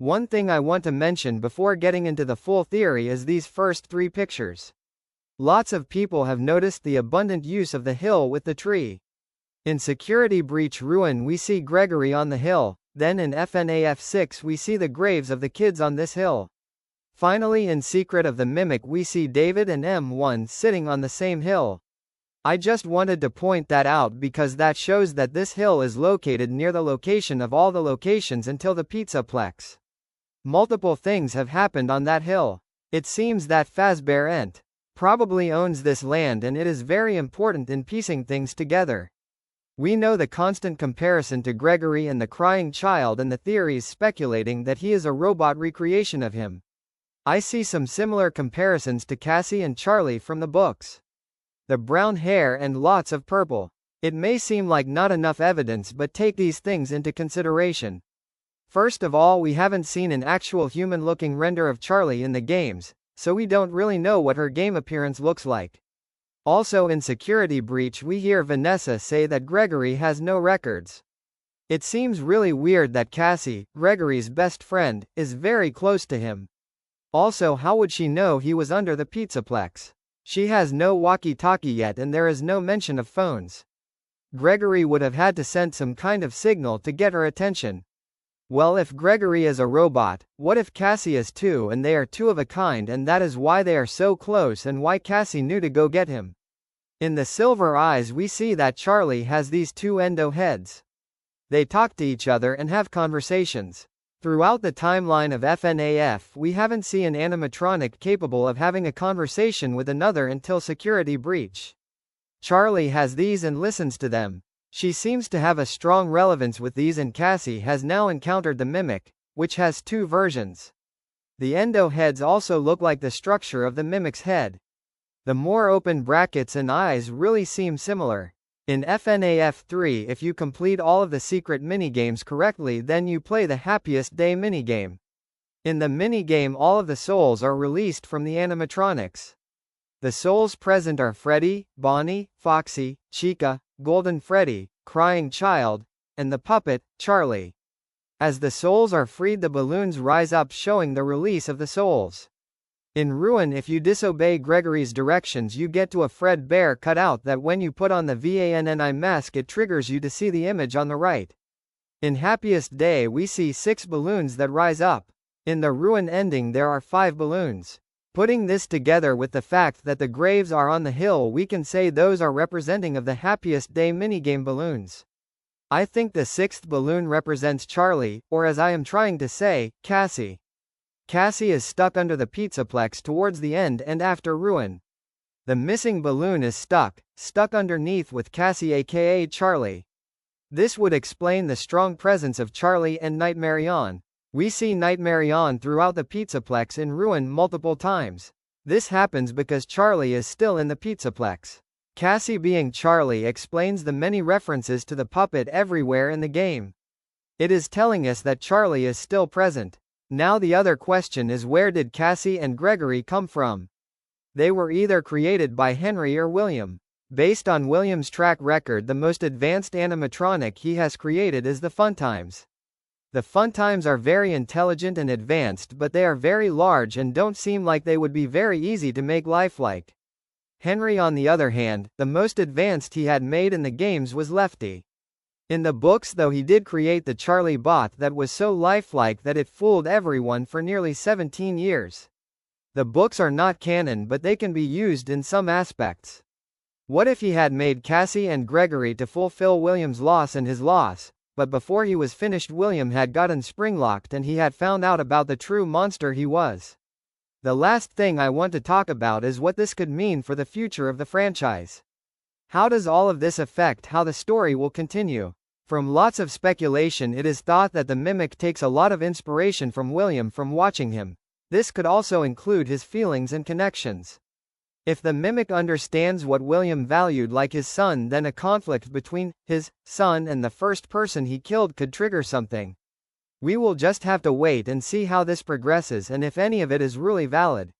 One thing I want to mention before getting into the full theory is these first three pictures. Lots of people have noticed the abundant use of the hill with the tree. In Security Breach Ruin we see Gregory on the hill, then in FNAF 6 we see the graves of the kids on this hill. Finally in Secret of the Mimic we see David and M1 sitting on the same hill. I just wanted to point that out because that shows that this hill is located near the location of all the locations until the Pizzaplex. Multiple things have happened on that hill. It seems that Fazbear Ent probably owns this land and it is very important in piecing things together. We know the constant comparison to Gregory and the crying child and the theories speculating that he is a robot recreation of him. I see some similar comparisons to Cassie and Charlie from the books. The brown hair and lots of purple. It may seem like not enough evidence, but take these things into consideration. First of all, we haven't seen an actual human-looking render of Charlie in the games, so we don't really know what her game appearance looks like. Also in Security Breach we hear Vanessa say that Gregory has no records. It seems really weird that Cassie, Gregory's best friend, is very close to him. Also, how would she know he was under the Pizzaplex? She has no walkie-talkie yet and there is no mention of phones. Gregory would have had to send some kind of signal to get her attention. Well, if Gregory is a robot, what if Cassie is too and they are two of a kind and that is why they are so close and why Cassie knew to go get him? In the Silver Eyes we see that Charlie has these two endo heads. They talk to each other and have conversations. Throughout the timeline of FNAF we haven't seen an animatronic capable of having a conversation with another until Security Breach. Charlie has these and listens to them. She seems to have a strong relevance with these and Cassie has now encountered the Mimic, which has two versions. The endo heads also look like the structure of the Mimic's head. The more open brackets and eyes really seem similar. In FNAF 3 if you complete all of the secret minigames correctly then you play the Happiest Day minigame. In the minigame all of the souls are released from the animatronics. The souls present are Freddy, Bonnie, Foxy, Chica, Golden Freddy, Crying Child, and the puppet, Charlie. As the souls are freed the balloons rise up showing the release of the souls. In Ruin if you disobey Gregory's directions you get to a Fred Bear cutout that when you put on the VANNI mask it triggers you to see the image on the right. In Happiest Day we see 6 balloons that rise up. In the Ruin ending there are 5 balloons. Putting this together with the fact that the graves are on the hill we can say those are representing of the Happiest Day minigame balloons. I think the 6th balloon represents Charlie, or as I am trying to say, Cassie. Cassie is stuck under the Pizzaplex towards the end and after Ruin. The missing balloon is stuck underneath with Cassie aka Charlie. This would explain the strong presence of Charlie and Nightmarion. We see Nightmarion throughout the Pizzaplex in Ruin multiple times. This happens because Charlie is still in the Pizzaplex. Cassie being Charlie explains the many references to the puppet everywhere in the game. It is telling us that Charlie is still present. Now the other question is where did Cassie and Gregory come from? They were either created by Henry or William. Based on William's track record the most advanced animatronic he has created is the Funtimes. The Funtimes are very intelligent and advanced but they are very large and don't seem like they would be very easy to make lifelike. Henry on the other hand, the most advanced he had made in the games was Lefty. In the books though he did create the Charlie bot that was so lifelike that it fooled everyone for nearly 17 years. The books are not canon but they can be used in some aspects. What if he had made Cassie and Gregory to fulfill William's loss and his loss, but before he was finished William had gotten springlocked and he had found out about the true monster he was? The last thing I want to talk about is what this could mean for the future of the franchise. How does all of this affect how the story will continue? From lots of speculation it is thought that the Mimic takes a lot of inspiration from William from watching him. This could also include his feelings and connections. If the Mimic understands what William valued like his son then a conflict between his son and the first person he killed could trigger something. We will just have to wait and see how this progresses and if any of it is really valid.